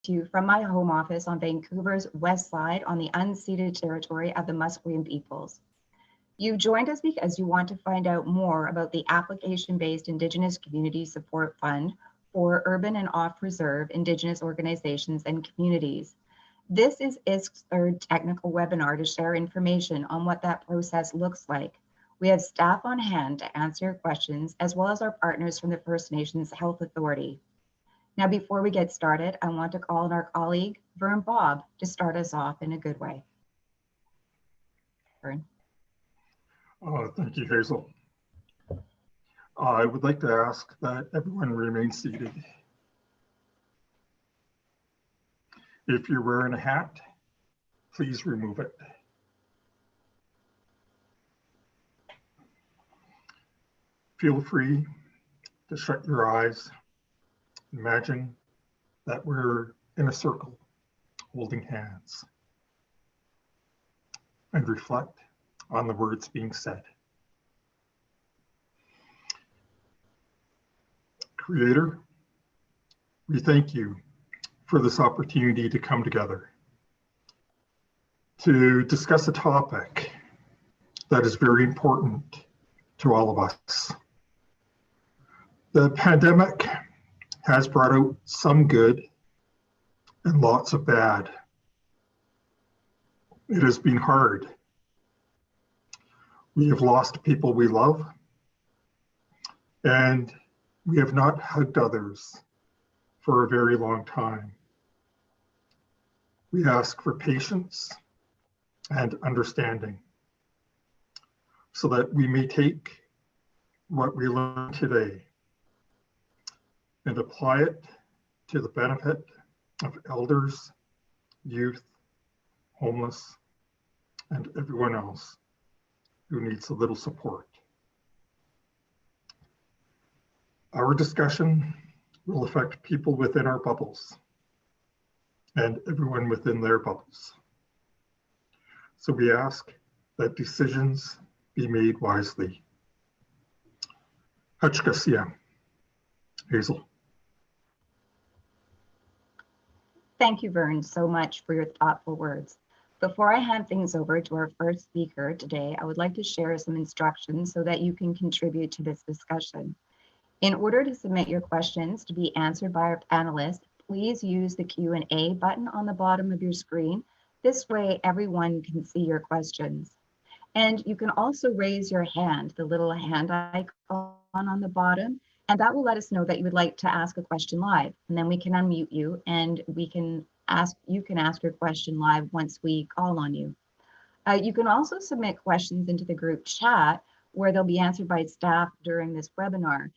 to you from my home office on Vancouver's west side on the unceded territory of the Musqueam peoples. You've joined us because you want to find out more about the application-based Indigenous Community Support Fund for urban and off-reserve Indigenous organizations and communities. This is ISC's third technical webinar to share information on what that process looks like. We have staff on hand to answer your questions, as well as our partners from the First Nations Health Authority. Now, before we get started, I want to call on our colleague, Vern Bob, to start us off in a good way. Vern. Thank you, Hazel. I would like to ask that everyone remain seated. If you're wearing a hat, please remove it. Feel free to shut your eyes. Imagine that we're in a circle, holding hands, and reflect on the words being said. Creator, we thank you for this opportunity to come together to discuss a topic that is very important to all of us. The pandemic has brought out some good and lots of bad. It has been hard. We have lost people we love, and we have not hugged others for a very long time. We ask for patience and understanding so that we may take what we learned today and apply it to the benefit of elders, youth, homeless, and everyone else who needs a little support. Our discussion will affect people within our bubbles and everyone within their bubbles. So we ask that decisions be made wisely. Hachkasia, Hazel. Thank you, Vern, so much for your thoughtful words. Before I hand things over to our first speaker today, I would like to share some instructions so that you can contribute to this discussion. In order to submit your questions to be answered by our panelists, please use the Q&A button on the bottom of your screen. This way, everyone can see your questions. And you can also raise your hand, the little hand icon on the bottom, and that will let us know that you would like to ask a question live. And then we can unmute you and you can ask your question live once we call on you. You can also submit questions into the group chat where they'll be answered by staff during this webinar.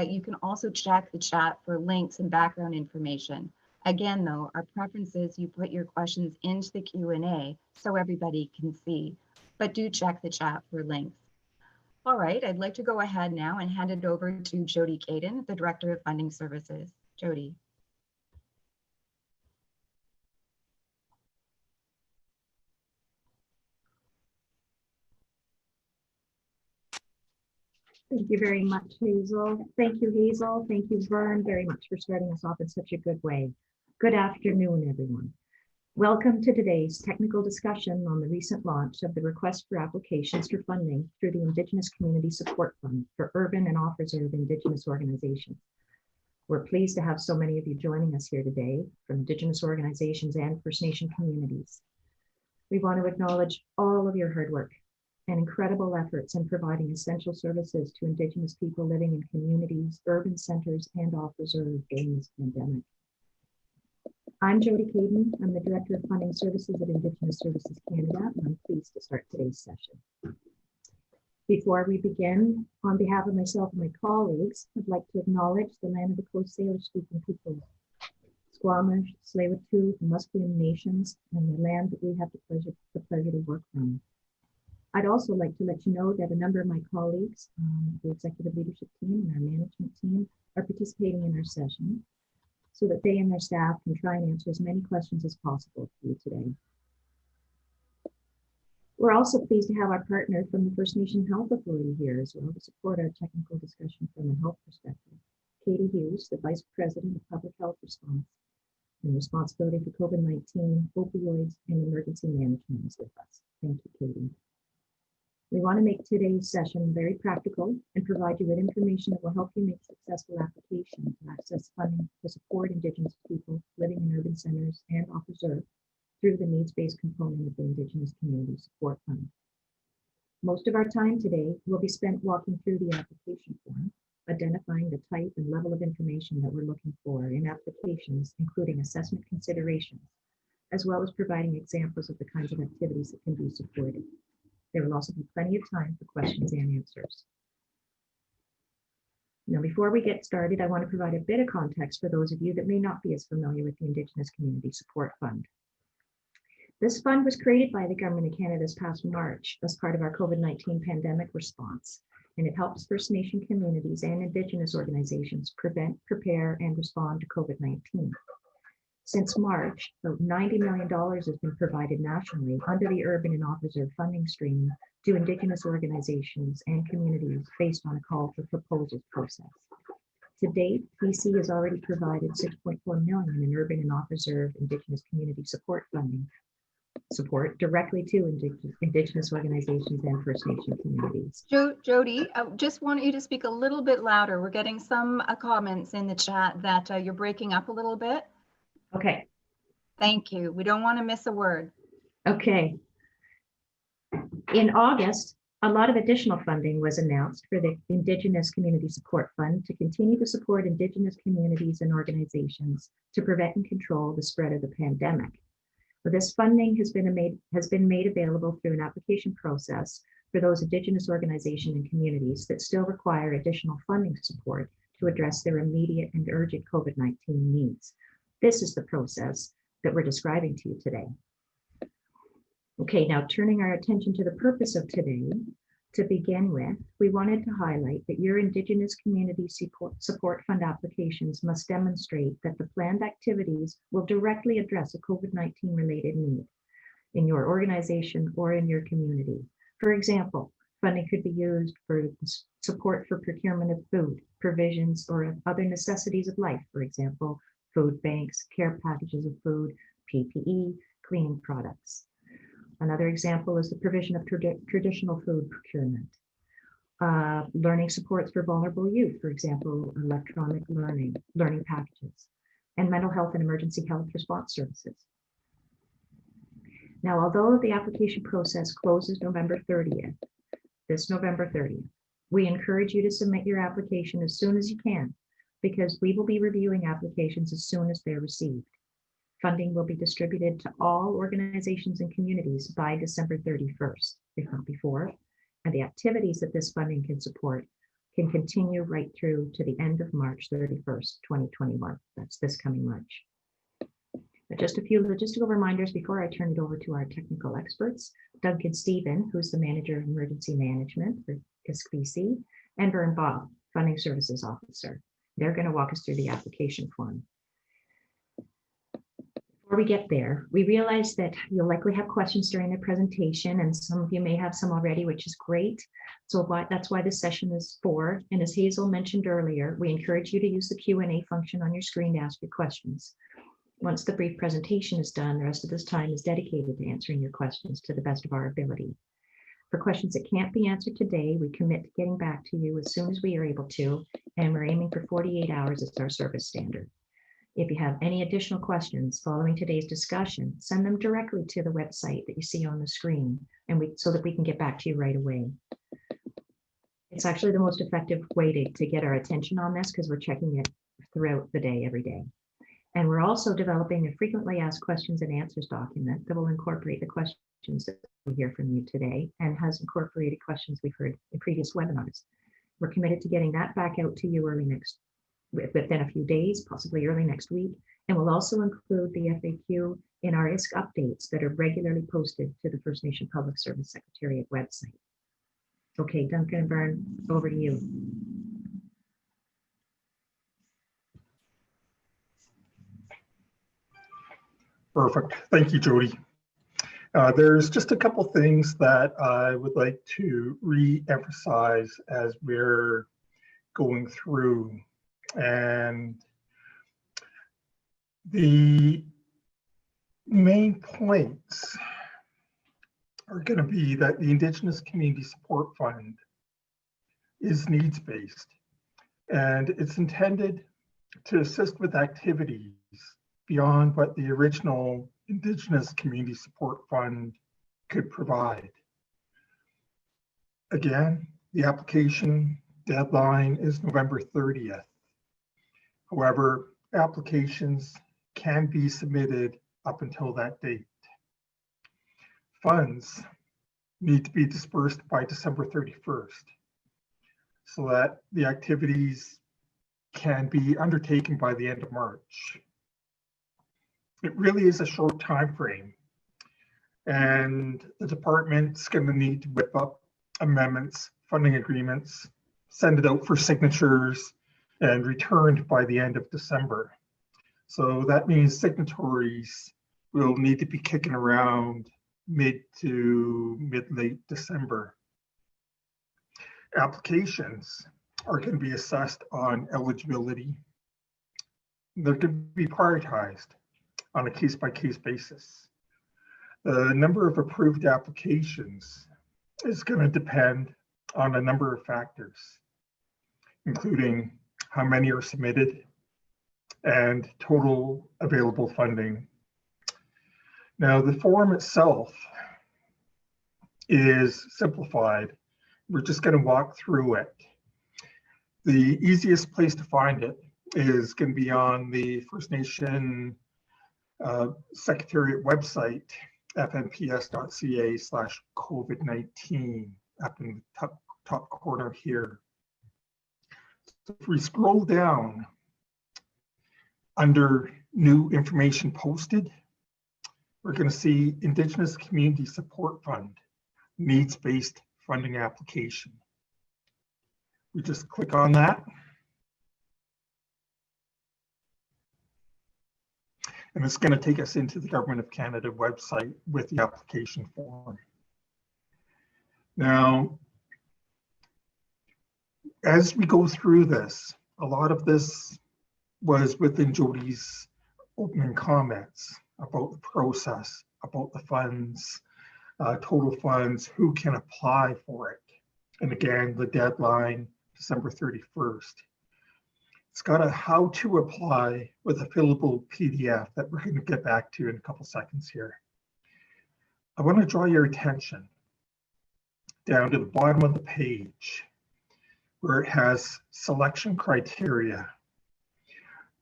You can also check the chat for links and background information. Again, though, our preference is you put your questions into the Q&A so everybody can see, but do check the chat for links. All right, I'd like to go ahead now and hand it over to Jody Caden, the Director of Funding Services. Jody. Thank you very much, Hazel. Thank you, Hazel. Thank you, Vern, very much for starting us off in such a good way. Good afternoon, everyone. Welcome to today's technical discussion on the recent launch of the request for applications for funding through the Indigenous Community Support Fund for urban and off-reserve Indigenous organizations. We're pleased to have so many of you joining us here today from Indigenous organizations and First Nation communities. We want to acknowledge all of your hard work and incredible efforts in providing essential services to Indigenous people living in communities, urban centers, and off-reserve during this pandemic. I'm Jody Caden. I'm the Director of Funding Services at Indigenous Services Canada, and I'm pleased to start today's session. Before we begin, on behalf of myself and my colleagues, I'd like to acknowledge the land of the Coast Salish-speaking peoples, Squamish, Tsleil-Waututh, and Musqueam nations, and the land that we have the pleasure to work from. I'd also like to let you know that a number of my colleagues, the executive leadership team and our management team, are participating in our session, so that they and their staff can try and answer as many questions as possible for you today. We're also pleased to have our partner from the First Nation Health Authority here as well to support our technical discussion from a health perspective. Katie Hughes, the Vice President of Public Health Response, and responsibility for COVID-19, opioids, and emergency management is with us. Thank you, Katie. We want to make today's session very practical and provide you with information that will help you make successful application to access funding to support Indigenous people living in urban centers and off reserve through the needs-based component of the Indigenous Community Support Fund. Most of our time today will be spent walking through the application form, identifying the type and level of information that we're looking for in applications, including assessment considerations, as well as providing examples of the kinds of activities that can be supported. There will also be plenty of time for questions and answers. Now, before we get started, I want to provide a bit of context for those of you that may not be as familiar with the Indigenous Community Support Fund. This fund was created by the Government of Canada this past March as part of our COVID-19 pandemic response, and it helps First Nation communities and Indigenous organizations prevent, prepare, and respond to COVID-19. Since March, about $90 million has been provided nationally under the Urban and Off-Reserve funding stream to Indigenous organizations and communities based on a call for proposals process. To date, BC has already provided $6.4 million in urban and off-reserve Indigenous community support funding support directly to Indigenous organizations and First Nation communities. Jody, I just want you to speak a little bit louder. We're getting some comments in the chat that you're breaking up a little bit. Okay. Thank you. We don't want to miss a word. Okay. In August, a lot of additional funding was announced for the Indigenous Community Support Fund to continue to support Indigenous communities and organizations to prevent and control the spread of the pandemic. But this funding has been made available through an application process for those Indigenous organizations and communities that still require additional funding support to address their immediate and urgent COVID-19 needs. This is the process that we're describing to you today. Okay, now turning our attention to the purpose of today, to begin with, we wanted to highlight that your Indigenous Community Support Fund applications must demonstrate that the planned activities will directly address a COVID-19 related need in your organization or in your community. For example, funding could be used for support for procurement of food, provisions, or other necessities of life, for example, food banks, care packages of food, PPE, cleaning products. Another example is the provision of traditional food procurement. Learning supports for vulnerable youth, for example, electronic learning packages, and mental health and emergency health response services. Now, although the application process closes November 30th, this November 30th, we encourage you to submit your application as soon as you can, because we will be reviewing applications as soon as they're received. Funding will be distributed to all organizations and communities by December 31st, if not before, and the activities that this funding can support can continue right through to the end of March 31st, 2021. That's this coming March. But just a few logistical reminders before I turn it over to our technical experts. Duncan Stephen, who's the Manager of Emergency Management for ISC BC, and Vern Bob, Funding Services Officer. They're going to walk us through the application form. Before we get there, we realize that you'll likely have questions during the presentation, and some of you may have some already, which is great. So that's why this session is for. And as Hazel mentioned earlier, we encourage you to use the Q&A function on your screen to ask your questions. Once the brief presentation is done, the rest of this time is dedicated to answering your questions to the best of our ability. For questions that can't be answered today, we commit to getting back to you as soon as we are able to, and we're aiming for 48 hours as our service standard. If you have any additional questions following today's discussion, send them directly to the website that you see on the screen, and so that we can get back to you right away. It's actually the most effective way to get our attention on this, because we're checking it throughout the day, every day. And we're also developing a frequently asked questions and answers document that will incorporate the questions that we hear from you today, and has incorporated questions we've heard in previous webinars. We're committed to getting that back out to you within a few days, possibly early next week. And we'll also include the FAQ in our ISC updates that are regularly posted to the First Nation Public Service Secretariat website. Okay, Duncan and Vern, over to you. Perfect. Thank you, Jody. There's just a couple things that I would like to re-emphasize as we're going through. And The main points are going to be that the Indigenous Community Support Fund is needs-based, and it's intended to assist with activities beyond what the original Indigenous Community Support Fund could provide. Again, the application deadline is November 30th. However, applications can be submitted up until that date. Funds need to be dispersed by December 31st so that the activities can be undertaken by the end of March. It really is a short time frame, and the department's going to need to whip up amendments, funding agreements, send it out for signatures, and returned by the end of December. So that means signatories will need to be kicking around mid to mid-late December. Applications are going to be assessed on eligibility. They're going to be prioritized on a case-by-case basis. The number of approved applications is going to depend on a number of factors, including how many are submitted and total available funding. Now, the form itself is simplified. We're just going to walk through it. The easiest place to find it is going to be on the First Nation Secretariat website, fnps.ca/COVID-19, up in the top corner here. So if we scroll down under new information posted, we're going to see Indigenous Community Support Fund, needs-based funding application. We just click on that. And it's going to take us into the Government of Canada website with the application form. Now, as we go through this, a lot of this was within Jody's opening comments about the process, about the funds, total funds, who can apply for it. And again, the deadline, December 31st. It's got a how to apply with a fillable PDF that we're going to get back to in a couple seconds here. I want to draw your attention down to the bottom of the page where it has selection criteria.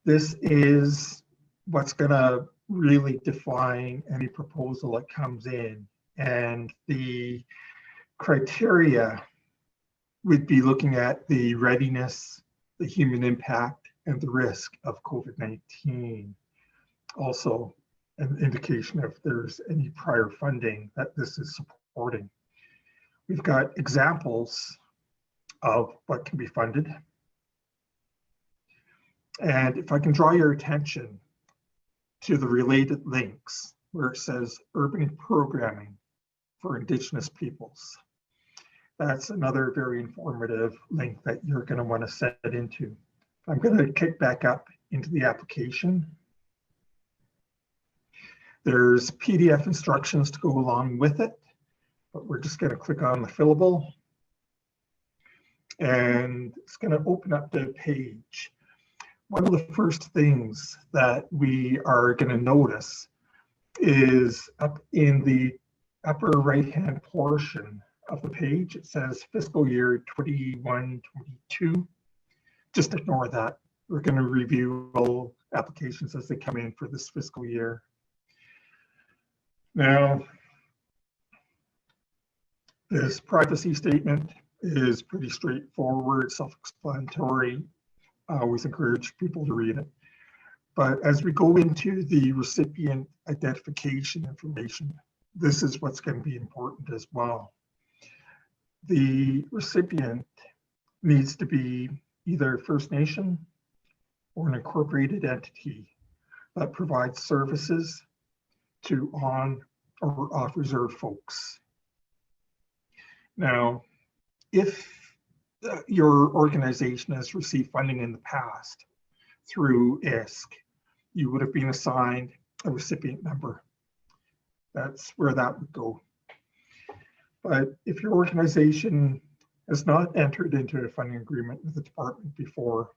This is what's going to really define any proposal that comes in, and the criteria would be looking at the readiness, the human impact, and the risk of COVID-19. Also, an indication if there's any prior funding that this is supporting. We've got examples of what can be funded. And if I can draw your attention to the related links where it says urban programming for Indigenous peoples. That's another very informative link that you're going to want to set into. I'm going to kick back up into the application. There's PDF instructions to go along with it, but we're just going to click on the fillable. And it's going to open up the page. One of the first things that we are going to notice is up in the upper right-hand portion of the page, it says fiscal year 21-22. Just ignore that. We're going to review all applications as they come in for this fiscal year. Now, this privacy statement is pretty straightforward, self-explanatory. I always encourage people to read it. But as we go into the recipient identification information, this is what's going to be important as well. The recipient needs to be either First Nation or an incorporated entity that provides services to on or off reserve folks. Now, if your organization has received funding in the past through ISC, you would have been assigned a recipient number. That's where that would go. But if your organization has not entered into a funding agreement with the department before,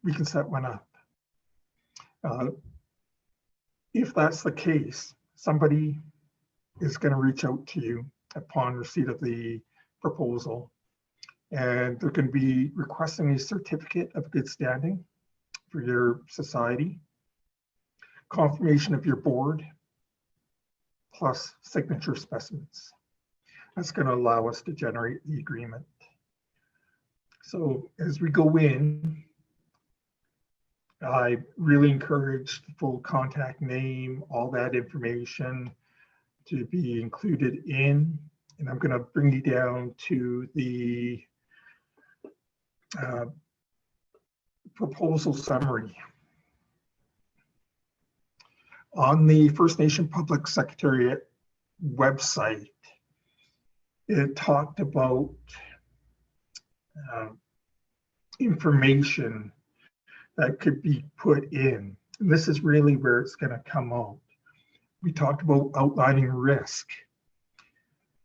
we can set one up. If that's the case, somebody is going to reach out to you upon receipt of the proposal, and they're going to be requesting a certificate of good standing for your society, confirmation of your board, plus signature specimens. That's going to allow us to generate the agreement. So as we go in, I really encourage the full contact name, all that information to be included in, and I'm going to bring you down to the proposal summary. On the First Nation Public Secretariat website, it talked about information that could be put in. And this is really where it's going to come out. We talked about outlining risk.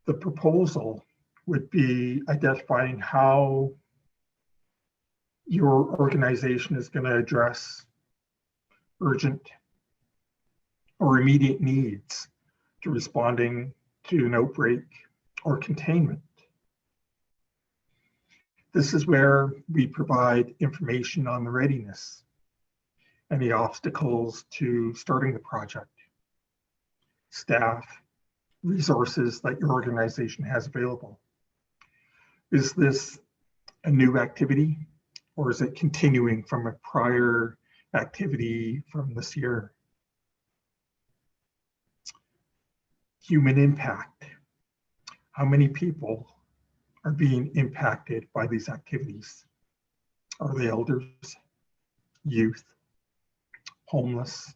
The proposal would be identifying how your organization is going to address urgent or immediate needs to responding to an outbreak or containment. This is where we provide information on the readiness and the obstacles to starting the project, staff, resources that your organization has available. Is this a new activity, or is it continuing from a prior activity from this year? Human impact. How many people are being impacted by these activities? Are they elders, youth, homeless,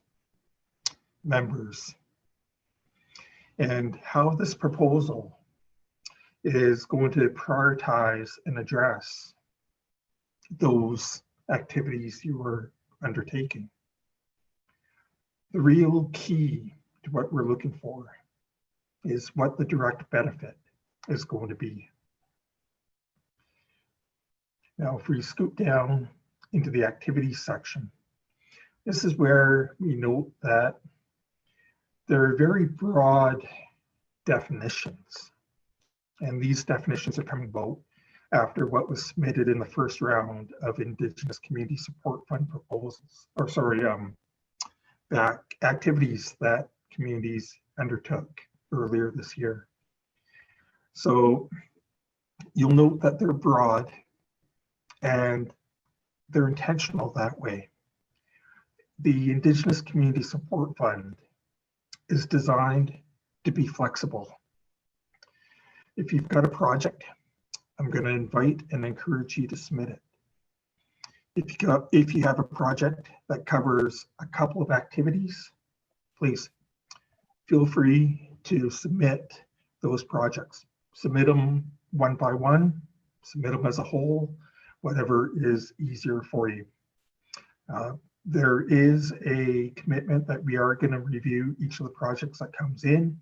members? And how this proposal is going to prioritize and address those activities you are undertaking. The real key to what we're looking for is what the direct benefit is going to be. Now, if we scoot down into the activities section, this is where we note that there are very broad definitions. And these definitions are coming about after what was submitted in the first round of Indigenous Community Support Fund proposals, or sorry, activities that communities undertook earlier this year. So you'll note that they're broad and they're intentional that way. The Indigenous Community Support Fund is designed to be flexible. If you've got a project, I'm going to invite and encourage you to submit it. If you have a project that covers a couple of activities, please feel free to submit those projects. Submit them one by one, submit them as a whole, whatever is easier for you. There is a commitment that we are going to review each of the projects that comes in.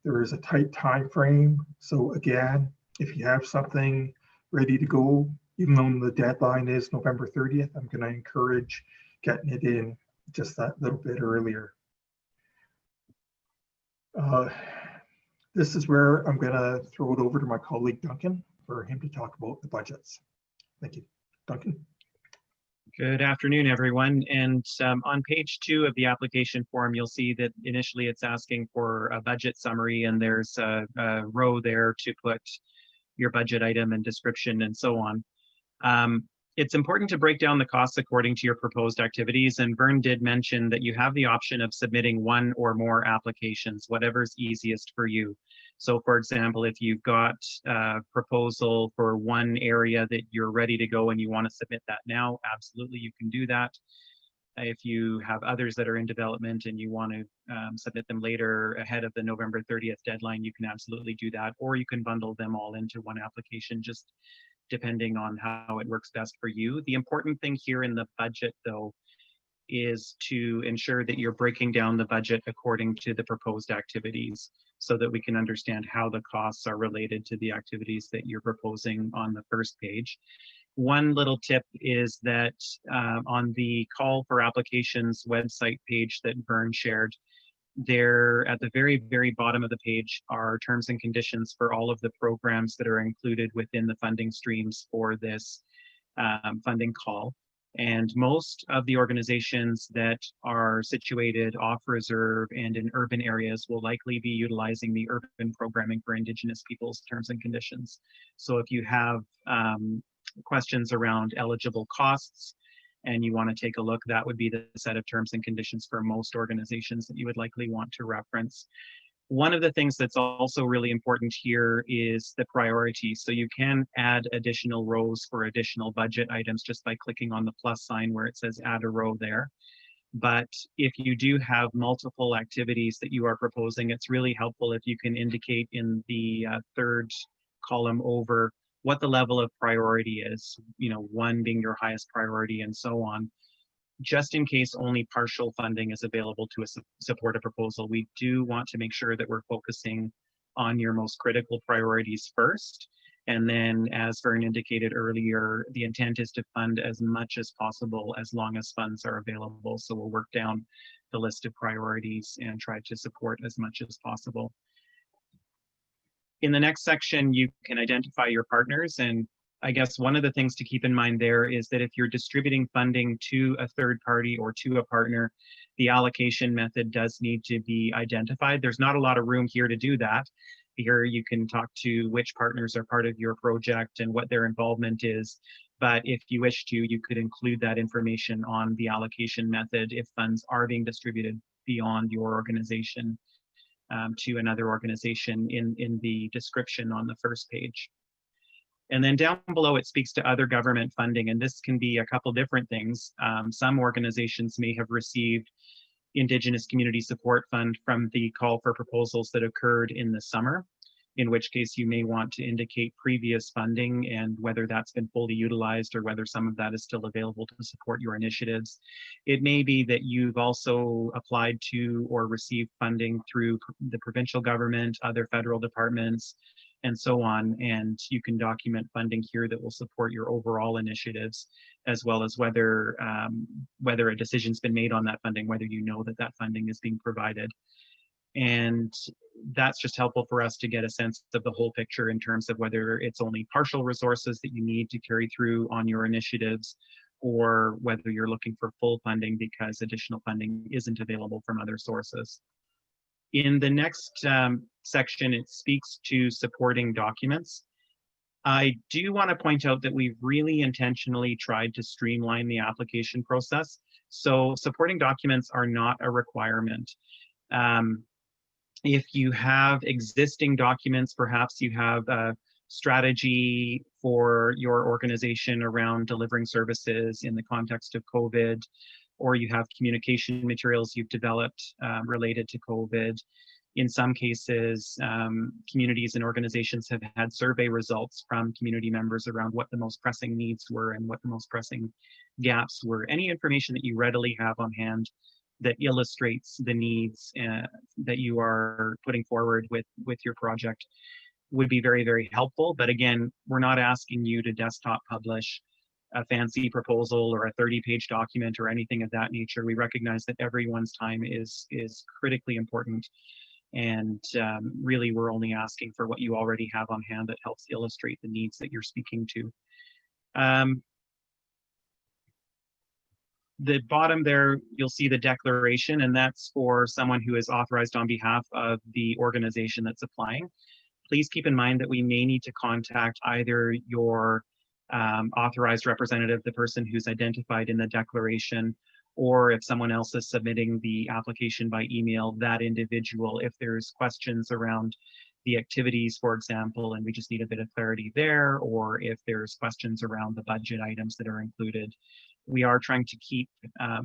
There is a tight time frame. So again, if you have something ready to go, even though the deadline is November 30th, I'm going to encourage getting it in just that little bit earlier. This is where I'm going to throw it over to my colleague Duncan for him to talk about the budgets. Thank you. Duncan. Good afternoon, everyone. And on page 2 of the application form, you'll see that initially it's asking for a budget summary, and there's a row there to put your budget item and description and so on. It's important to break down the costs according to your proposed activities, and Vern did mention that you have the option of submitting one or more applications, whatever's easiest for you. So for example, if you've got a proposal for one area that you're ready to go and you want to submit that now, absolutely you can do that. If you have others that are in development and you want to submit them later ahead of the November 30th deadline, you can absolutely do that, or you can bundle them all into one application, just depending on how it works best for you. The important thing here in the budget, though, is to ensure that you're breaking down the budget according to the proposed activities so that we can understand how the costs are related to the activities that you're proposing on the first page. One little tip is that on the call for applications website page that Vern shared, there at the very, very bottom of the page are terms and conditions for all of the programs that are included within the funding streams for this funding call. And most of the organizations that are situated off reserve and in urban areas will likely be utilizing the urban programming for Indigenous peoples terms and conditions. So if you have questions around eligible costs and you want to take a look, that would be the set of terms and conditions for most organizations that you would likely want to reference. One of the things that's also really important here is the priority. So you can add additional rows for additional budget items just by clicking on the plus sign where it says add a row there. But if you do have multiple activities that you are proposing, it's really helpful if you can indicate in the third column over what the level of priority is, you know, 1 being your highest priority and so on. Just in case only partial funding is available to support a proposal, we do want to make sure that we're focusing on your most critical priorities first. And then, as Vern indicated earlier, the intent is to fund as much as possible as long as funds are available. So we'll work down the list of priorities and try to support as much as possible. In the next section, you can identify your partners, and I guess one of the things to keep in mind there is that if you're distributing funding to a third party or to a partner, the allocation method does need to be identified. There's not a lot of room here to do that. Here you can talk to which partners are part of your project and what their involvement is. But if you wish to, you could include that information on the allocation method if funds are being distributed beyond your organization to another organization in the description on the first page. And then down below, it speaks to other government funding, and this can be a couple different things. Some organizations may have received Indigenous Community Support Fund from the call for proposals that occurred in the summer, in which case you may want to indicate previous funding and whether that's been fully utilized or whether some of that is still available to support your initiatives. It may be that you've also applied to or received funding through the provincial government, other federal departments, and so on, and you can document funding here that will support your overall initiatives, as well as whether a decision's been made on that funding, whether you know that that funding is being provided. And that's just helpful for us to get a sense of the whole picture in terms of whether it's only partial resources that you need to carry through on your initiatives, or whether you're looking for full funding because additional funding isn't available from other sources. In the next section, it speaks to supporting documents. I do want to point out that we've really intentionally tried to streamline the application process. So supporting documents are not a requirement. If you have existing documents, perhaps you have a strategy for your organization around delivering services in the context of COVID, or you have communication materials you've developed related to COVID. In some cases, communities and organizations have had survey results from community members around what the most pressing needs were and what the most pressing gaps were. Any information that you readily have on hand that illustrates the needs that you are putting forward with your project would be very, very helpful. But again, we're not asking you to desktop publish a fancy proposal or a 30-page document or anything of that nature. We recognize that everyone's time is critically important, and really we're only asking for what you already have on hand that helps illustrate the needs that you're speaking to. The bottom there, you'll see the declaration, and that's for someone who is authorized on behalf of the organization that's applying. Please keep in mind that we may need to contact either your authorized representative, the person who's identified in the declaration, or if someone else is submitting the application by email, that individual, if there's questions around the activities, for example, and we just need a bit of clarity there, or if there's questions around the budget items that are included. We are trying to keep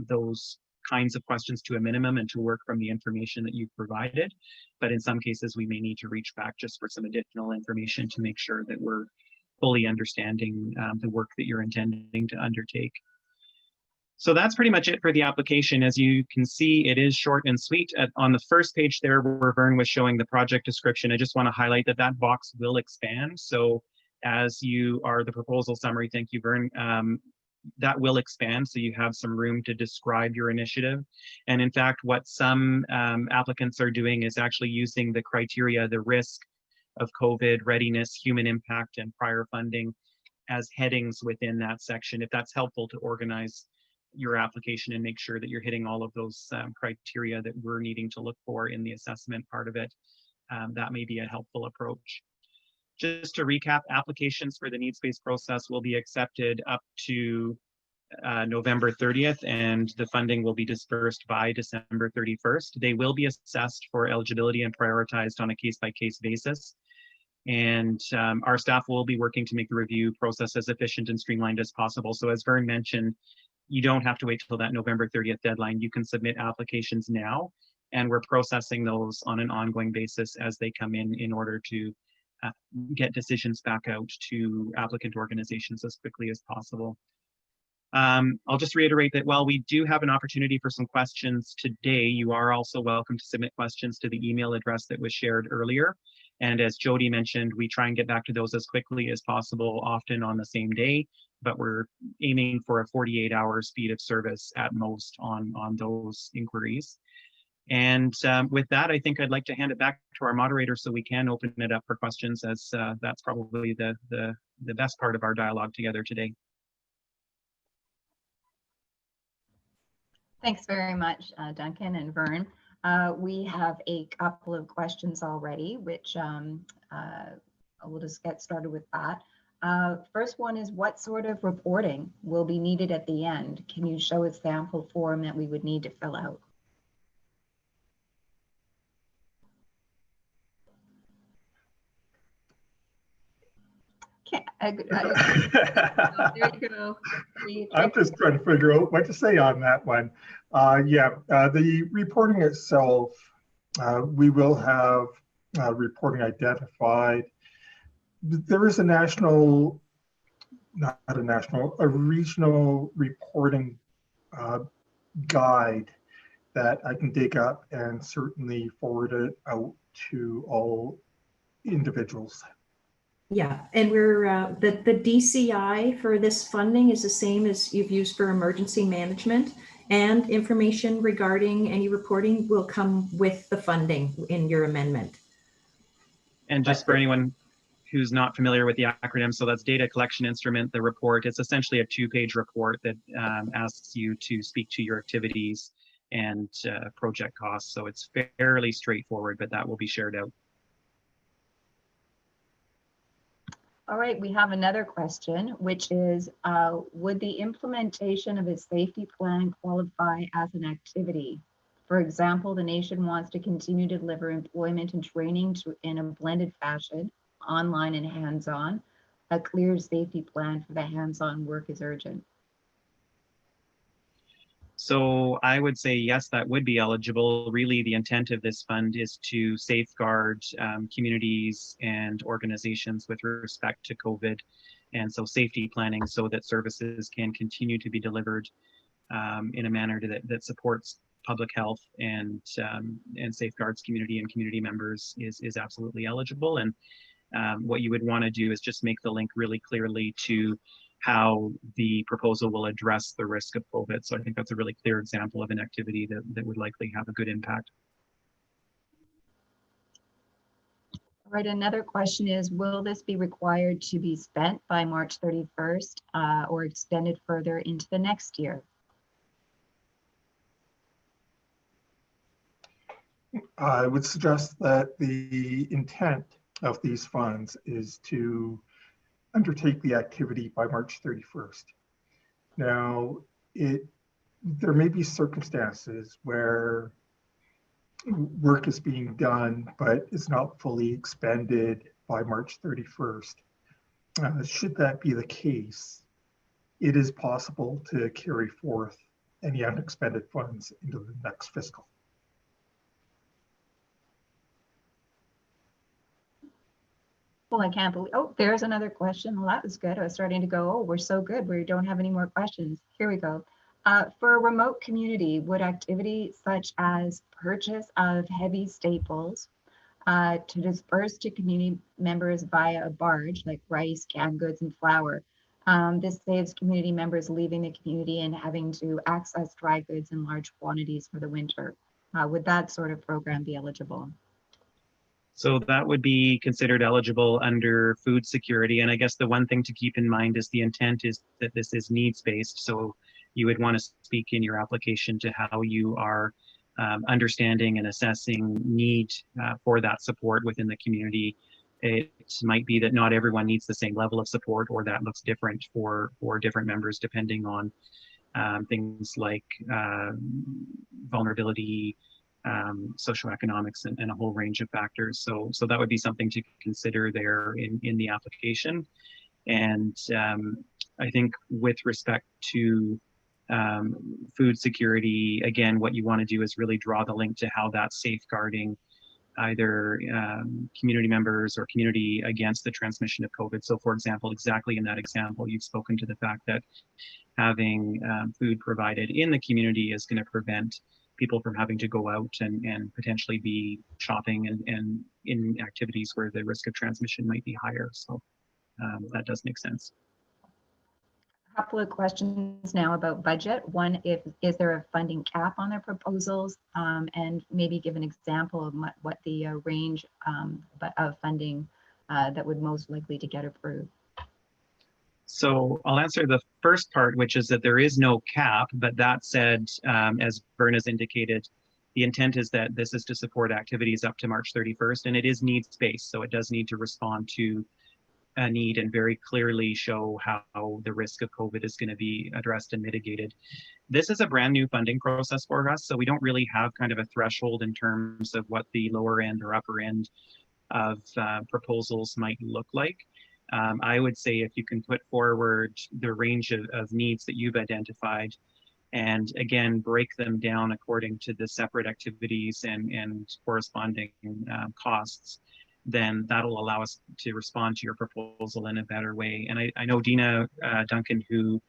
those kinds of questions to a minimum and to work from the information that you've provided. But in some cases, we may need to reach back just for some additional information to make sure that we're fully understanding the work that you're intending to undertake. So that's pretty much it for the application. As you can see, it is short and sweet. On the first page there, where Vern was showing the project description, I just want to highlight that that box will expand. So as you are the proposal summary, thank you, Vern, that will expand. So you have some room to describe your initiative. And in fact, what some applicants are doing is actually using the criteria, the risk of COVID, readiness, human impact, and prior funding as headings within that section, if that's helpful to organize your application and make sure that you're hitting all of those criteria that we're needing to look for in the assessment part of it. That may be a helpful approach. Just to recap, applications for the needs-based process will be accepted up to November 30th, and the funding will be dispersed by December 31st. They will be assessed for eligibility and prioritized on a case-by-case basis. And our staff will be working to make the review process as efficient and streamlined as possible. So as Vern mentioned, you don't have to wait till that November 30th deadline. You can submit applications now, and we're processing those on an ongoing basis as they come in order to get decisions back out to applicant organizations as quickly as possible. I'll just reiterate that while we do have an opportunity for some questions today, you are also welcome to submit questions to the email address that was shared earlier. And as Jody mentioned, we try and get back to those as quickly as possible, often on the same day, but we're aiming for a 48-hour speed of service at most on those inquiries. And with that, I think I'd like to hand it back to our moderator so we can open it up for questions, as that's probably the best part of our dialogue together today. Thanks very much, Duncan and Vern. We have a couple of questions already, which we'll just get started with that. First one is, what sort of reporting will be needed at the end? Can you show a sample form that we would need to fill out? There you go. I'm just trying to figure out what to say on that one. The reporting itself, we will have reporting identified. There is a regional reporting guide that I can dig up and certainly forward it out to all individuals. Yeah, and we're the DCI for this funding is the same as you've used for emergency management, and information regarding any reporting will come with the funding in your amendment. And just for anyone who's not familiar with the acronym, so that's Data Collection Instrument, the report. It's essentially a 2-page report that asks you to speak to your activities and project costs. So it's fairly straightforward, but that will be shared out. All right, we have another question, which is, would the implementation of a safety plan qualify as an activity? For example, the nation wants to continue to deliver employment and training in a blended fashion, online and hands-on. A clear safety plan for the hands-on work is urgent. So I would say, yes, that would be eligible. Really, the intent of this fund is to safeguard communities and organizations with respect to COVID. And so safety planning so that services can continue to be delivered in a manner that supports public health and safeguards community and community members is absolutely eligible. And what you would want to do is just make the link really clearly to how the proposal will address the risk of COVID. So I think that's a really clear example of an activity that would likely have a good impact. All right, another question is, will this be required to be spent by March 31st or extended further into the next year? I would suggest that the intent of these funds is to undertake the activity by March 31st. Now, there may be circumstances where work is being done, but it's not fully expended by March 31st. Should that be the case, it is possible to carry forth any unexpended funds into the next fiscal. Well, I can't believe, oh, there's another question. Well, that was good. I was starting to go, oh, we're so good. We don't have any more questions. Here we go. For a remote community, would activities such as purchase of heavy staples to disperse to community members via a barge, like rice, canned goods, and flour, this saves community members leaving the community and having to access dry goods in large quantities for the winter. Would that sort of program be eligible? So that would be considered eligible under food security. And I guess the one thing to keep in mind is the intent is that this is needs-based. So you would want to speak in your application to how you are understanding and assessing need for that support within the community. It might be that not everyone needs the same level of support, or that looks different for different members depending on things like vulnerability, socioeconomics, and a whole range of factors. So that would be something to consider there in the application. And I think with respect to food security, again, what you want to do is really draw the link to how that's safeguarding either community members or community against the transmission of COVID. So for example, exactly in that example, you've spoken to the fact that having food provided in the community is going to prevent people from having to go out and potentially be shopping and in activities where the risk of transmission might be higher. So that does make sense. A couple of questions now about budget. One, is there a funding cap on their proposals? And maybe give an example of what the range of funding that would most likely to get approved. So I'll answer the first part, which is that there is no cap, but that said, as Vern has indicated, the intent is that this is to support activities up to March 31st, and it is needs-based, so it does need to respond to a need and very clearly show how the risk of COVID is going to be addressed and mitigated. This is a brand new funding process for us, so we don't really have kind of a threshold in terms of what the lower end or upper end of proposals might look like. I would say if you can put forward the range of needs that you've identified, and again, break them down according to the separate activities and corresponding costs, then that'll allow us to respond to your proposal in a better way. And I know Dina Duncan, who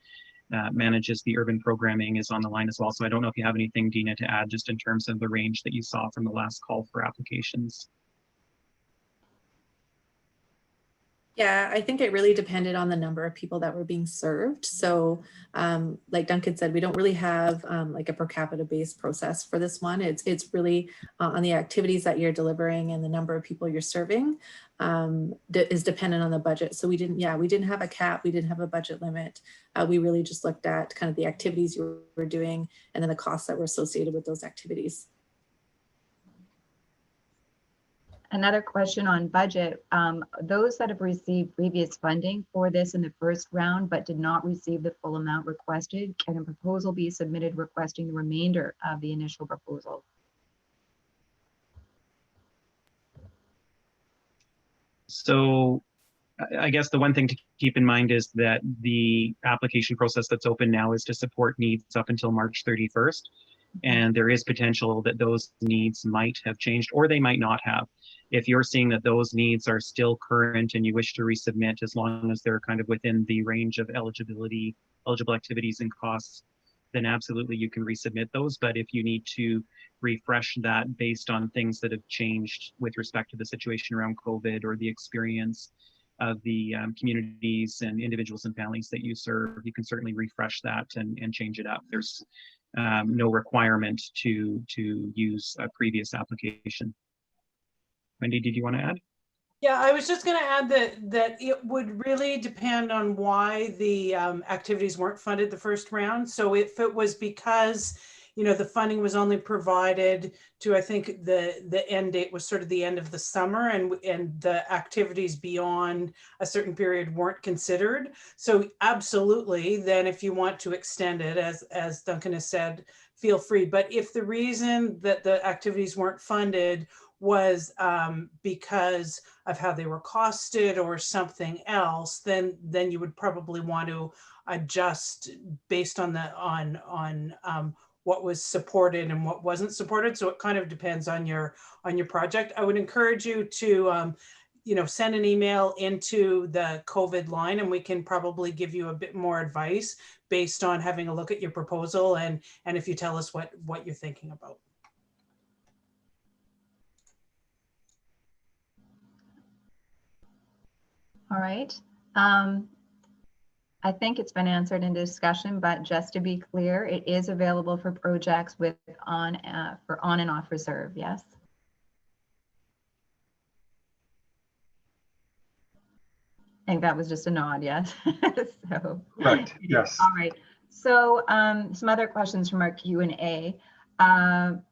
manages the urban programming, is on the line as well. So I don't know if you have anything, Dina, to add just in terms of the range that you saw from the last call for applications. Yeah, I think it really depended on the number of people that were being served. So like Duncan said, we don't really have like a per capita based process for this one. It's really on the activities that you're delivering and the number of people you're serving is dependent on the budget. So we didn't have a cap, we didn't have a budget limit. We really just looked at kind of the activities you were doing and then the costs that were associated with those activities. Another question on budget. Those that have received previous funding for this in the first round but did not receive the full amount requested, can a proposal be submitted requesting the remainder of the initial proposal? So I guess the one thing to keep in mind is that the application process that's open now is to support needs up until March 31st. And there is potential that those needs might have changed or they might not have. If you're seeing that those needs are still current and you wish to resubmit, as long as they're kind of within the range of eligible activities and costs, then absolutely you can resubmit those. But if you need to refresh that based on things that have changed with respect to the situation around COVID or the experience of the communities and individuals and families that you serve, you can certainly refresh that and change it up. There's no requirement to use a previous application. Wendy, did you want to add? Yeah, I was just going to add that it would really depend on why the activities weren't funded the first round. So if it was because, the funding was only provided to, I think the end date was sort of the end of the summer, and the activities beyond a certain period weren't considered. So absolutely, then if you want to extend it, as Duncan has said, feel free. But if the reason that the activities weren't funded was because of how they were costed or something else, then you would probably want to adjust based on what was supported and what wasn't supported. So it kind of depends on your project. I would encourage you to send an email into the COVID line, and we can probably give you a bit more advice, based on having a look at your proposal and if you tell us what you're thinking about. All right. I think it's been answered in discussion, but just to be clear, it is available for projects with on and off reserve, yes? I think that was just a nod, yes. So, Correct, yes. all right. So some other questions from our Q&A. I'm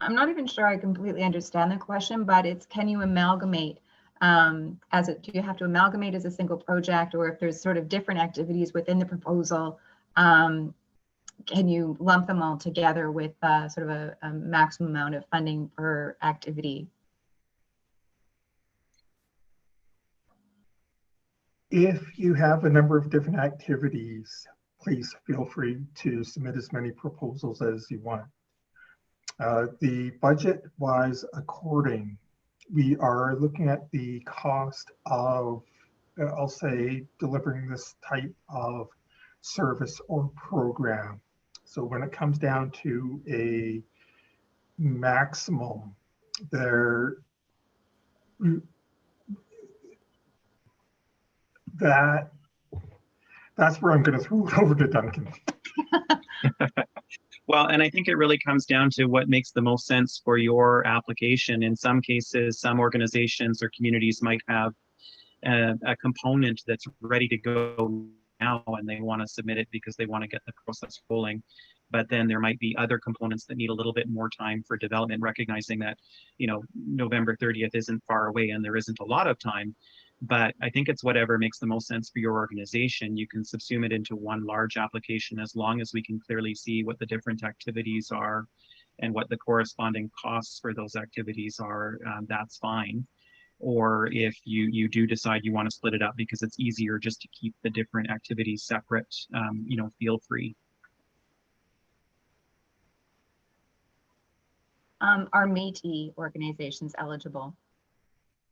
not even sure I completely understand the question, but it's, can you amalgamate do you have to amalgamate as a single project, or if there's sort of different activities within the proposal, can you lump them all together with sort of a maximum amount of funding per activity? If you have a number of different activities, please feel free to submit as many proposals as you want. The budget-wise according, we are looking at the cost of, I'll say, delivering this type of service or program. So when it comes down to a maximum, that's where I'm going to throw it over to Duncan. Well, and I think it really comes down to what makes the most sense for your application. In some cases, some organizations or communities might have a component that's ready to go now and they want to submit it because they want to get the process rolling. But then there might be other components that need a little bit more time for development, recognizing that, you know, November 30th isn't far away and there isn't a lot of time. But I think it's whatever makes the most sense for your organization. You can subsume it into one large application as long as we can clearly see what the different activities are and what the corresponding costs for those activities are. That's fine. Or if you do decide you want to split it up because it's easier just to keep the different activities separate, you know, feel free. Are Metis organizations eligible?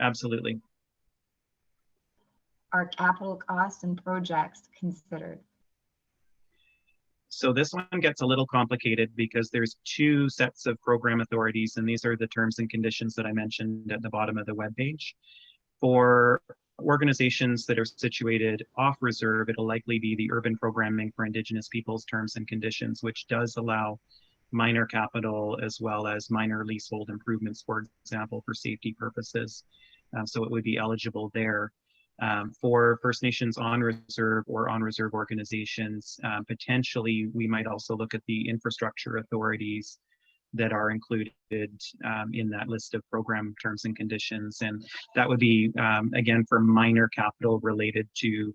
Absolutely. Are capital costs and projects considered? So this one gets a little complicated because there's two sets of program authorities, and these are the terms and conditions that I mentioned at the bottom of the webpage. For organizations that are situated off reserve, it'll likely be the Urban Programming for Indigenous Peoples Terms and Conditions, which does allow minor capital as well as minor leasehold improvements, for example, for safety purposes. So it would be eligible there. For First Nations on reserve or on reserve organizations, potentially we might also look at the infrastructure authorities that are included in that list of program terms and conditions. And that would be, again, for minor capital related to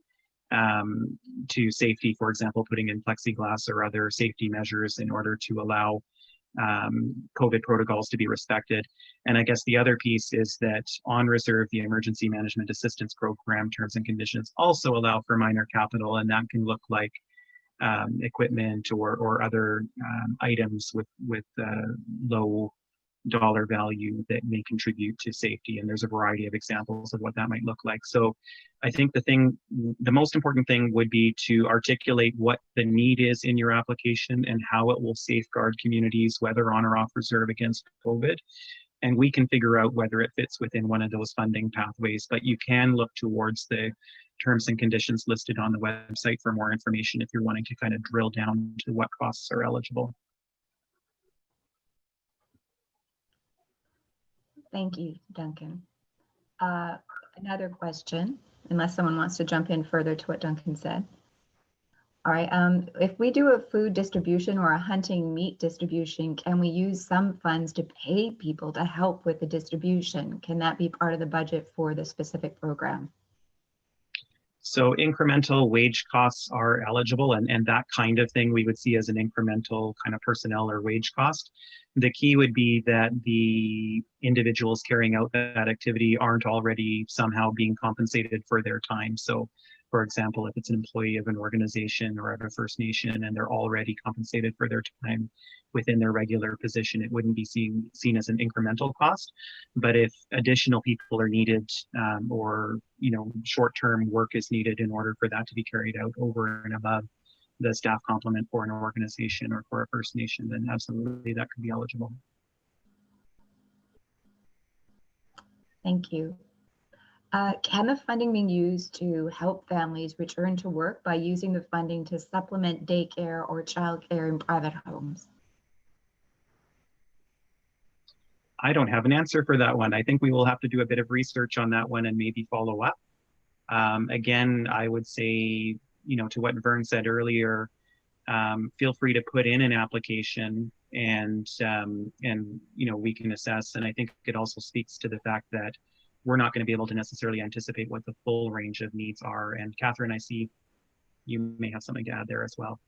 safety, for example, putting in plexiglass or other safety measures in order to allow COVID protocols to be respected. And I guess the other piece is that on reserve, the Emergency Management Assistance Program terms and conditions also allow for minor capital, and that can look like equipment or other items with low dollar value that may contribute to safety. And there's a variety of examples of what that might look like. So I think the most important thing would be to articulate what the need is in your application and how it will safeguard communities, whether on or off reserve, against COVID. And we can figure out whether it fits within one of those funding pathways, but you can look towards the terms and conditions listed on the website for more information if you're wanting to kind of drill down to what costs are eligible. Thank you, Duncan. Another question, unless someone wants to jump in further to what Duncan said. All right, if we do a food distribution or a hunting meat distribution, can we use some funds to pay people to help with the distribution? Can that be part of the budget for the specific program? So incremental wage costs are eligible, and that kind of thing we would see as an incremental kind of personnel or wage cost. The key would be that the individuals carrying out that activity aren't already somehow being compensated for their time. So For example, if it's an employee of an organization or of a First Nation and they're already compensated for their time within their regular position, it wouldn't be seen as an incremental cost. But if additional people are needed, or short-term work is needed in order for that to be carried out over and above the staff complement for an organization or for a First Nation, then absolutely that could be eligible. Thank you. Can the funding be used to help families return to work by using the funding to supplement daycare or childcare in private homes? I don't have an answer for that one. I think we will have to do a bit of research on that one and maybe follow up. Again, I would say, to what Vern said earlier, feel free to put in an application and we can assess. And I think it also speaks to the fact that we're not going to be able to necessarily anticipate what the full range of needs are. And Catherine, I see you may have something to add there as well.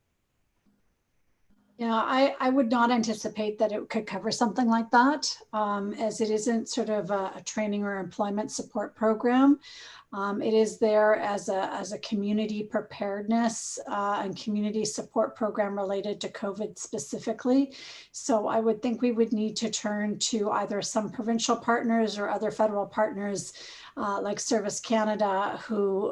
Yeah, I would not anticipate that it could cover something like that, as it isn't sort of a training or employment support program. It is there as a community preparedness and community support program related to COVID specifically. So I would think we would need to turn to either some provincial partners or other federal partners like Service Canada, who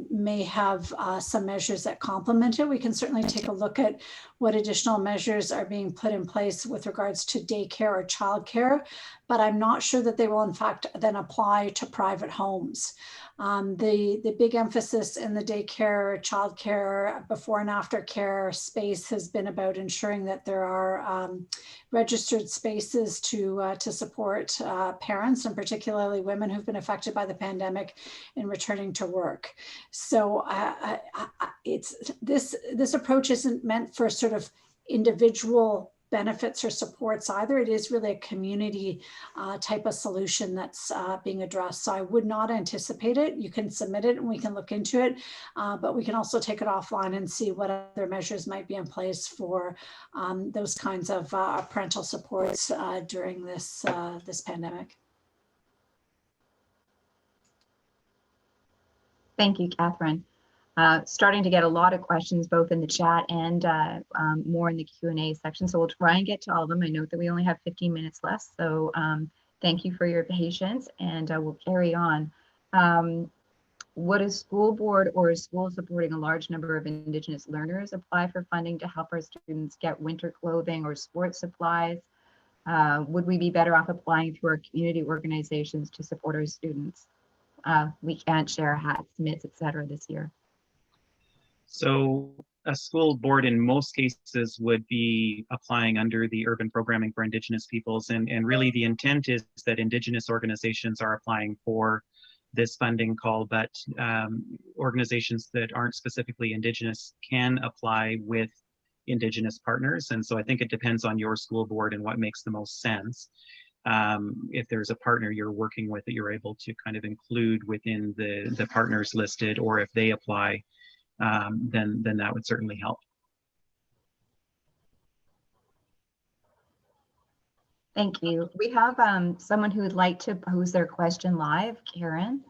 may have some measures that complement it. We can certainly take a look at what additional measures are being put in place with regards to daycare or childcare, but I'm not sure that they will in fact then apply to private homes. The big emphasis in the daycare, childcare, before and after care space has been about ensuring that there are registered spaces to support parents, and particularly women who've been affected by the pandemic in returning to work. So this approach isn't meant for sort of individual benefits or supports either. It is really a community type of solution that's being addressed. So I would not anticipate it. You can submit it and we can look into it, but we can also take it offline and see what other measures might be in place for those kinds of parental supports during this pandemic. Thank you, Catherine. Starting to get a lot of questions both in the chat and more in the Q&A section. So we'll try and get to all of them. I note that we only have 15 minutes left. So thank you for your patience, and we'll carry on. Would a school board or a school supporting a large number of Indigenous learners apply for funding to help our students get winter clothing or sports supplies? Would we be better off applying through our community organizations to support our students? We can't share hats, mitts, etc. this year. So a school board in most cases would be applying under the Urban Programming for Indigenous Peoples. And really the intent is that Indigenous organizations are applying for this funding call, but organizations that aren't specifically Indigenous can apply with Indigenous partners. And so I think it depends on your school board and what makes the most sense. If there's a partner you're working with that you're able to kind of include within the partners listed, or if they apply, then that would certainly help. Thank you. We have someone who would like to pose their question live. Karen,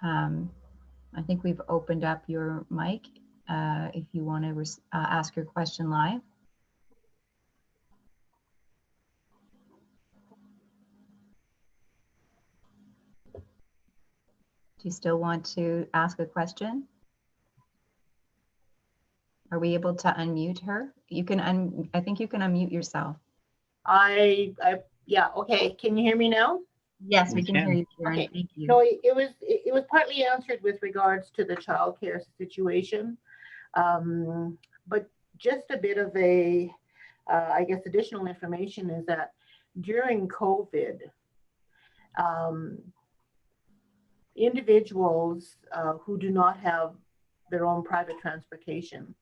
I think we've opened up your mic if you want to ask your question live. Do you still want to ask a question? Are we able to unmute her? You can I think you can unmute yourself. Yeah, okay. Can you hear me now? Yes, we can hear you, Karen. Okay. Thank you. So it was partly answered with regards to the childcare situation, but just a bit of a, I guess, additional information is that during COVID, individuals who do not have their own private transportation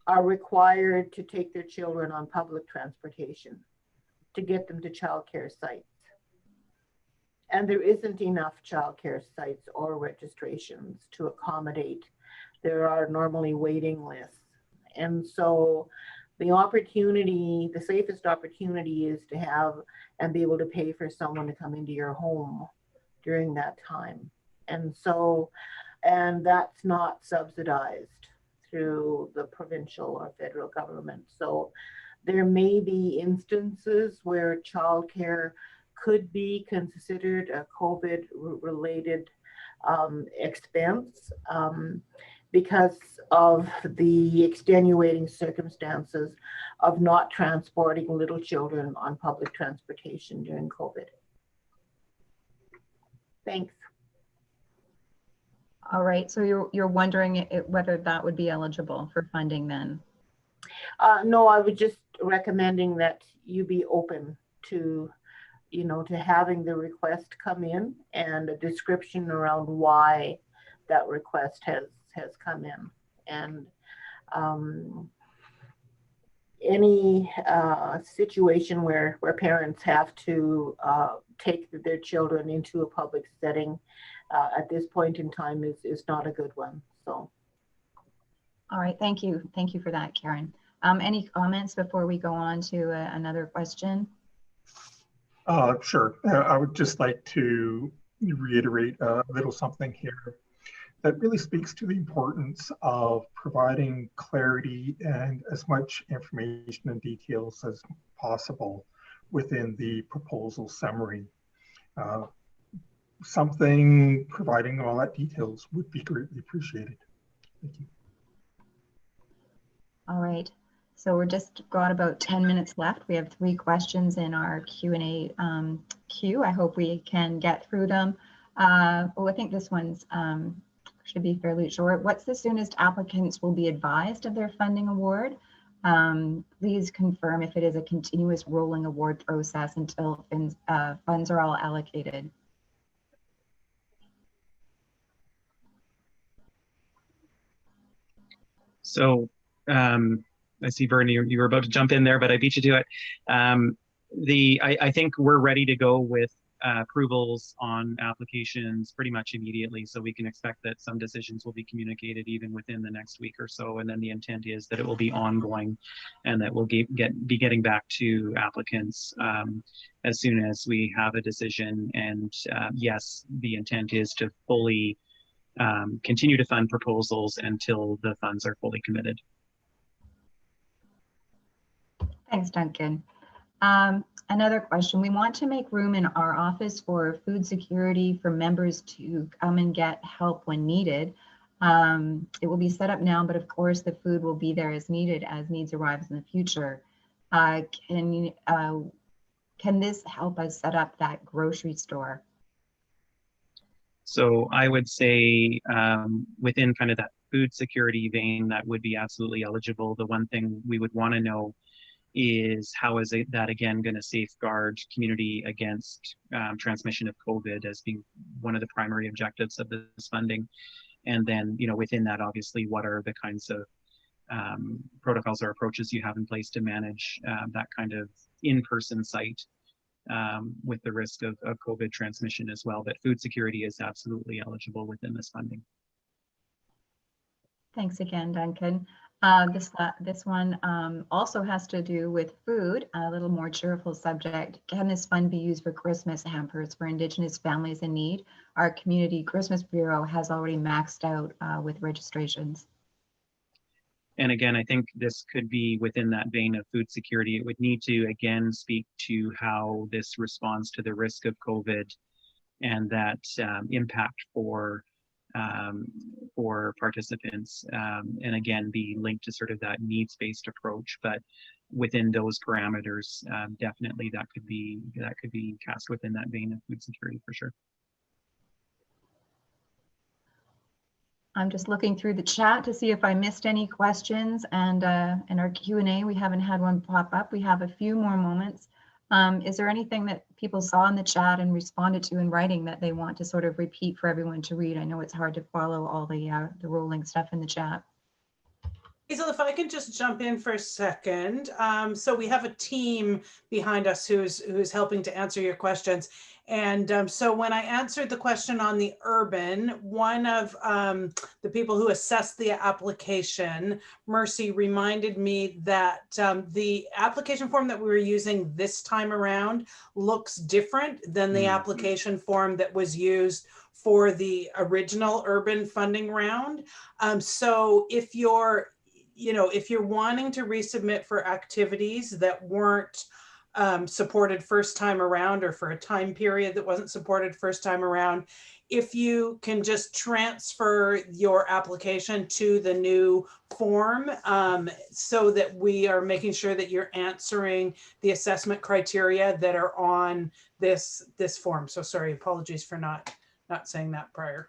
are required to take their children on public transportation to get them to childcare sites. And there isn't enough childcare sites or registrations to accommodate. There are normally waiting lists. And so the opportunity, the safest opportunity is to have and be able to pay for someone to come into your home during that time. And so and that's not subsidized through the provincial or federal government. So there may be instances where childcare could be considered a COVID-related expense because of the extenuating circumstances of not transporting little children on public transportation during COVID. Thanks. All right, so you're wondering whether that would be eligible for funding then? No, I was just recommending that you be open to, you know, to having the request come in and a description around why that request has come in. And any situation where parents have to take their children into a public setting at this point in time is not a good one. So. All right, thank you. Thank you for that, Karen. Any comments before we go on to another question? Sure. I would just like to reiterate a little something here that really speaks to the importance of providing clarity and as much information and details as possible within the proposal summary. Something providing all that details would be greatly appreciated. Thank you. All right, so we're just got about 10 minutes left. We have 3 questions in our Q&A queue. I hope we can get through them. Well, I think this one's should be fairly short. What's the soonest applicants will be advised of their funding award? Please confirm if it is a continuous rolling award process until funds are all allocated. So I see, Bernie, you were about to jump in there, but I beat you to it. I think we're ready to go with approvals on applications pretty much immediately. So we can expect that some decisions will be communicated even within the next week or so. And then the intent is that it will be ongoing and that we'll be getting back to applicants as soon as we have a decision. And yes, the intent is to fully continue to fund proposals until the funds are fully committed. Thanks, Duncan. Another question. We want to make room in our office for food security for members to come and get help when needed. It will be set up now, but of course the food will be there as needed as needs arise in the future. Can this help us set up that grocery store? So I would say within kind of that food security vein, that would be absolutely eligible. The one thing we would want to know is how is that again going to safeguard community against transmission of COVID as being one of the primary objectives of this funding. And then, you know, within that, obviously, what are the kinds of protocols or approaches you have in place to manage that kind of in-person site with the risk of COVID transmission as well. But food security is absolutely eligible within this funding. Thanks again, Duncan. This one also has to do with food, a little more cheerful subject. Can this fund be used for Christmas hampers for Indigenous families in need? Our Community Christmas Bureau has already maxed out with registrations. And again, I think this could be within that vein of food security. It would need to, again, speak to how this responds to the risk of COVID and that impact for participants, and again, be linked to sort of that needs-based approach. But within those parameters, definitely that could be cast within that vein of food security for sure. I'm just looking through the chat to see if I missed any questions, and in our Q&A, we haven't had one pop up. We have a few more moments. Is there anything that people saw in the chat and responded to in writing that they want to sort of repeat for everyone to read? I know it's hard to follow all the rolling stuff in the chat. Hazel, if I can just jump in for a second. So we have a team behind us who's helping to answer your questions. And so when I answered the question on the urban, one of the people who assessed the application, Mercy, reminded me that the application form that we were using this time around looks different than the application form that was used for the original urban funding round. So if you're wanting to resubmit for activities that weren't supported first time around, or for a time period that wasn't supported first time around, if you can just transfer your application to the new form, so that we are making sure that you're answering the assessment criteria that are on this form. So sorry, apologies for not saying that prior.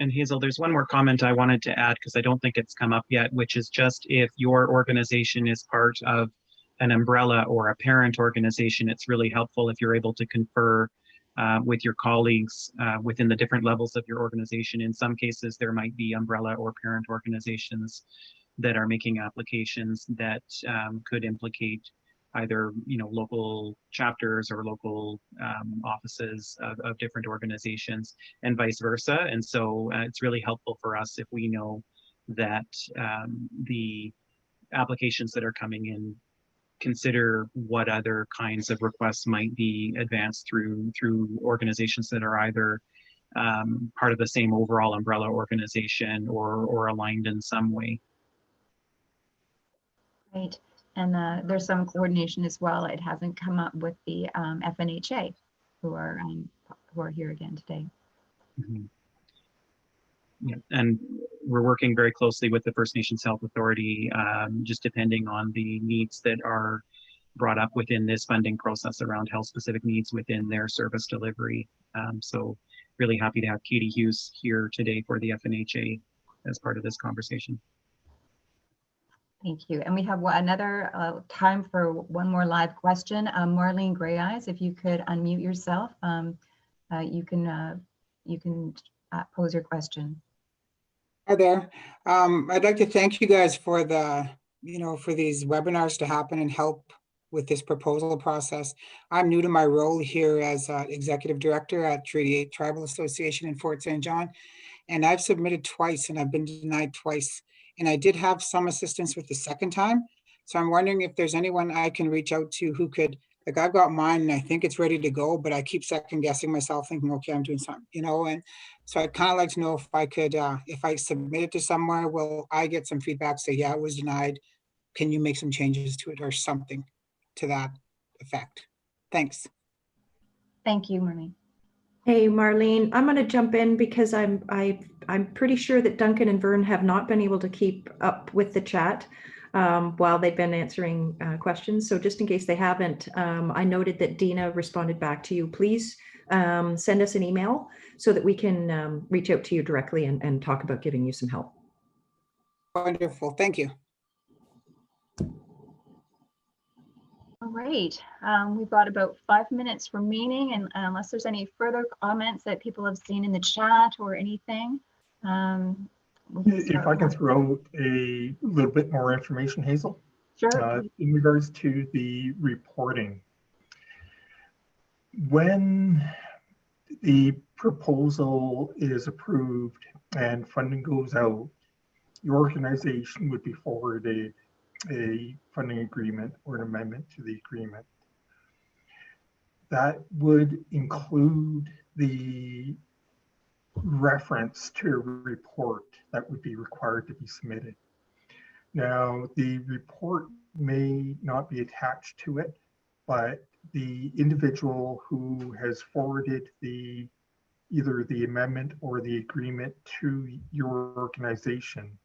And Hazel, there's one more comment I wanted to add because I don't think it's come up yet, which is just if your organization is part of an umbrella or a parent organization, it's really helpful if you're able to confer with your colleagues within the different levels of your organization. In some cases, there might be umbrella or parent organizations that are making applications that could implicate either local chapters or local offices of different organizations, and vice versa. And so it's really helpful for us if we know that the applications that are coming in consider what other kinds of requests might be advanced through organizations that are either part of the same overall umbrella organization or aligned in some way. Right. And there's some coordination as well. It hasn't come up with the FNHA, who are here again today. Mm-hmm. Yeah, and we're working very closely with the First Nations Health Authority, just depending on the needs that are brought up within this funding process around health-specific needs within their service delivery. So really happy to have Katie Hughes here today for the FNHA as part of this conversation. Thank you. And we have another time for one more live question. Marlene Gray Eyes, if you could unmute yourself, you can pose your question. Hi there. I'd like to thank you guys for for these webinars to happen and help with this proposal process. I'm new to my role here as Executive Director at Treaty 8 Tribal Association in Fort St. John, and I've submitted twice and I've been denied twice. And I did have some assistance with the second time. So I'm wondering if there's anyone I can reach out to who could, like I've got mine and I think it's ready to go, but I keep second guessing myself thinking, okay, I'm doing something, and so I'd kind of like to know if I could, if I submit it to somewhere, will I get some feedback, say, yeah, it was denied. Can you make some changes to it or something to that effect? Thanks. Thank you, Marlene. Hey, Marlene, I'm going to jump in because I'm pretty sure that Duncan and Vern have not been able to keep up with the chat while they've been answering questions. So just in case they haven't, I noted that Dina responded back to you. Please send us an email so that we can reach out to you directly and talk about giving you some help. Wonderful. Thank you. All right, we've got about 5 minutes remaining, and unless there's any further comments that people have seen in the chat or anything. If I can throw out a little bit more information, Hazel. Sure. In regards to the reporting, when the proposal is approved and funding goes out, your organization would be forwarded a funding agreement or an amendment to the agreement. That would include the reference to a report that would be required to be submitted. Now, the report may not be attached to it, but the individual who has forwarded either the amendment or the agreement to your organization,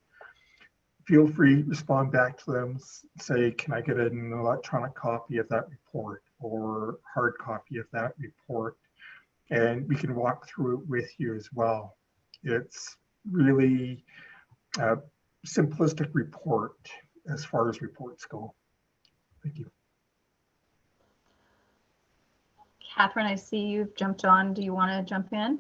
feel free to respond back to them, say, can I get an electronic copy of that report or hard copy of that report? And we can walk through it with you as well. It's really a simplistic report as far as reports go. Thank you. Catherine, I see you've jumped on. Do you want to jump in?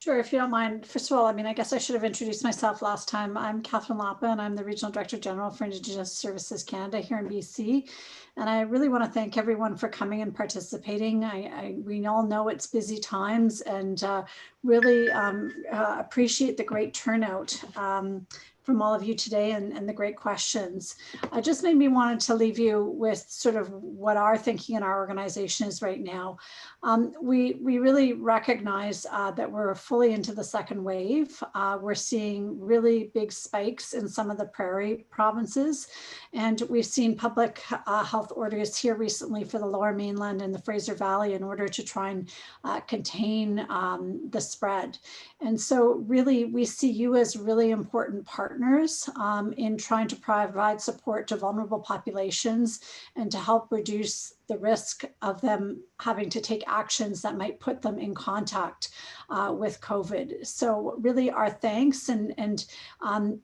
Sure, if you don't mind. First of all, I mean, I guess I should have introduced myself last time. I'm Catherine Lapa, and I'm the Regional Director General for Indigenous Services Canada here in BC. And I really want to thank everyone for coming and participating. We all know it's busy times, and really appreciate the great turnout from all of you today, and the great questions. Just made me wanted to leave you with sort of what our thinking in our organization is right now. We really recognize that we're fully into the second wave. We're seeing really big spikes in some of the prairie provinces, and we've seen public health orders here recently for the Lower Mainland and the Fraser Valley in order to try and contain the spread. And so really, we see you as really important partners in trying to provide support to vulnerable populations and to help reduce the risk of them having to take actions that might put them in contact with COVID. So really our thanks, and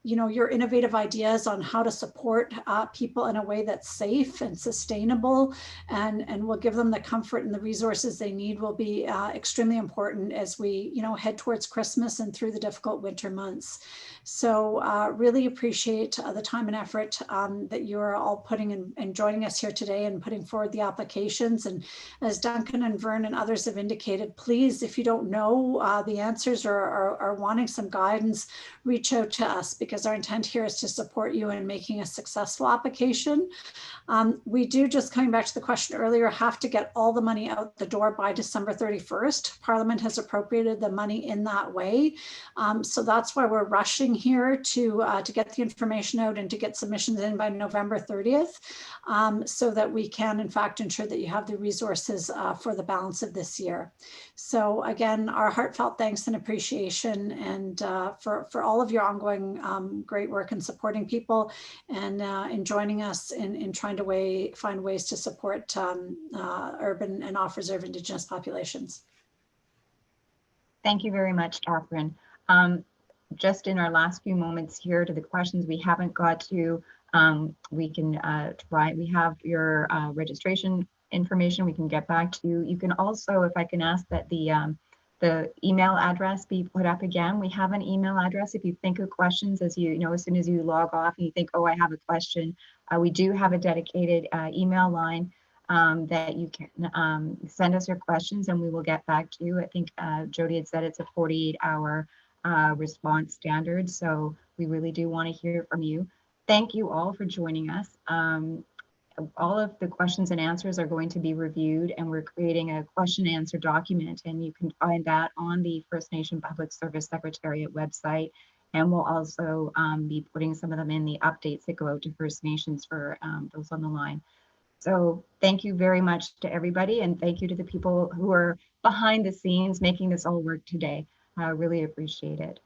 you know, your innovative ideas on how to support people in a way that's safe and sustainable and will give them the comfort and the resources they need will be extremely important as we, you know, head towards Christmas and through the difficult winter months. So really appreciate the time and effort that you're all putting in and joining us here today and putting forward the applications. And as Duncan and Vern and others have indicated, please, if you don't know the answers or are wanting some guidance, reach out to us, because our intent here is to support you in making a successful application. We do, just coming back to the question earlier, have to get all the money out the door by December 31st. Parliament has appropriated the money in that way. So that's why we're rushing here to get the information out and to get submissions in by November 30th, so that we can in fact ensure that you have the resources for the balance of this year. So again, our heartfelt thanks and appreciation, and for all of your ongoing great work in supporting people and in joining us in trying to find ways to support urban and off-reserve Indigenous populations. Thank you very much, Catherine. Just in our last few moments here to the questions we haven't got to, we can try, we have your registration information we can get back to you. You can also, if I can ask that the email address be put up again. We have an email address if you think of questions as you know, as soon as you log off and you think, oh, I have a question. We do have a dedicated email line that you can send us your questions and we will get back to you. I think Jody had said it's a 48-hour response standard. So we really do want to hear from you. Thank you all for joining us. All of the questions and answers are going to be reviewed, and we're creating a question and answer document, and you can find that on the First Nation Public Service Secretariat website. And we'll also be putting some of them in the updates that go out to First Nations for those on the line. So thank you very much to everybody, and thank you to the people who are behind the scenes making this all work today. I really appreciate it.